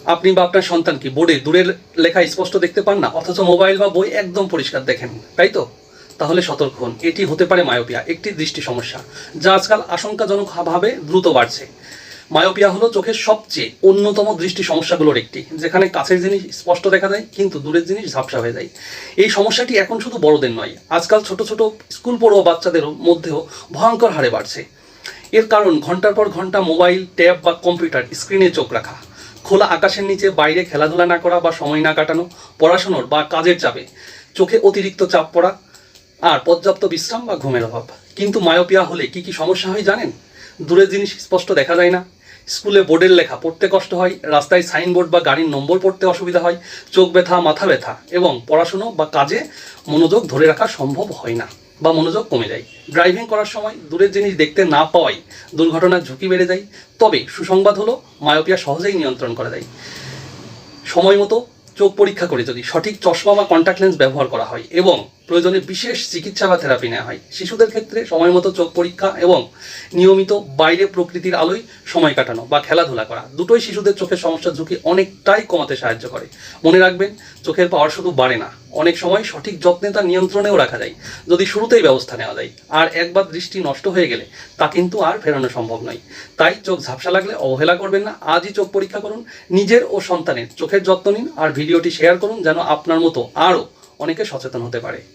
আপনি বা আপনার সন্তান কি বোর্ডে দূরের লেখা স্পষ্ট দেখতে পান না, অথচ মোবাইল বা বই একদম পরিষ্কার দেখেন, তাই তো? তাহলে সতর্ক হন, এটি হতে পারে মায়োপিয়া, একটি দৃষ্টি সমস্যা যা আজকাল আশঙ্কাজনকভাবে দ্রুত বাড়ছে। মায়োপিয়া হলো চোখের সবচেয়ে অন্যতম দৃষ্টি সমস্যাগুলোর একটি, যেখানে কাছের জিনিস স্পষ্ট দেখা যায় কিন্তু দূরের জিনিস ঝাপসা হয়ে যায়। এই সমস্যাটি এখন শুধু বড়দের নয়, আজকাল ছোট ছোট স্কুল পড়ুয়া বাচ্চাদের মধ্যেও ভয়ঙ্কর হারে বাড়ছে। এর কারণ ঘন্টার পর ঘন্টা মোবাইল, ট্যাব বা কম্পিউটার স্ক্রিনে চোখ রাখা, খোলা আকাশের নিচে বাইরে খেলাধুলা না করা বা সময় না কাটানো, পড়াশোনার বা কাজের চাপে চোখে অতিরিক্ত চাপ পড়া, আর পর্যাপ্ত বিশ্রাম বা ঘুমের অভাব। কিন্তু মায়োপিয়া হলে কি কি সমস্যা হয় জানেন? দূরের জিনিস স্পষ্ট দেখা যায় না, স্কুলে বোর্ডের লেখা পড়তে কষ্ট হয়, রাস্তায় সাইনবোর্ড বা গাড়ির নম্বর পড়তে অসুবিধা হয়, চোখ ব্যথা, মাথা ব্যথা এবং পড়াশুনো বা কাজে মনোযোগ ধরে রাখা সম্ভব হয় না বা মনোযোগ কমে যায়। ড্রাইভিং করার সময় দূরের জিনিস দেখতে না পাওয়ায় দুর্ঘটনার ঝুঁকি বেড়ে যায়। তবে সুসংবাদ হলো মায়োপিয়া সহজেই নিয়ন্ত্রণ করা যায় সময় মতো চোখ পরীক্ষা করে, যদি সঠিক চশমা বা কন্ট্যাক্ট লেন্স ব্যবহার করা হয় এবং প্রয়োজনে বিশেষ চিকিৎসা বা থেরাপি নেওয়া হয়। শিশুদের ক্ষেত্রে সময় মতো চোখ পরীক্ষা এবং নিয়মিত বাইরে প্রকৃতির আলোয় সময় কাটানো বা খেলাধুলা করা দুটোই শিশুদের চোখের সমস্যার ঝুঁকি অনেকটাই কমাতে সাহায্য করে। মনে রাখবেন, চোখের পাওয়ার শুধু বাড়ে না, অনেক সময় সঠিক যত্নে তা নিয়ন্ত্রণেও রাখা যায় যদি শুরুতেই ব্যবস্থা নেওয়া যায়। আর একবার দৃষ্টি নষ্ট হয়ে গেলে তা কিন্তু আর ফেরানো সম্ভব নয়। তাই চোখ ঝাপসা লাগলে অবহেলা করবেন না, আজই চোখ পরীক্ষা করুন, নিজের ও সন্তানের চোখের যত্ন নিন আর ভিডিওটি শেয়ার করুন যেন আপনার মতো আরও অনেকে সচেতন হতে পারে।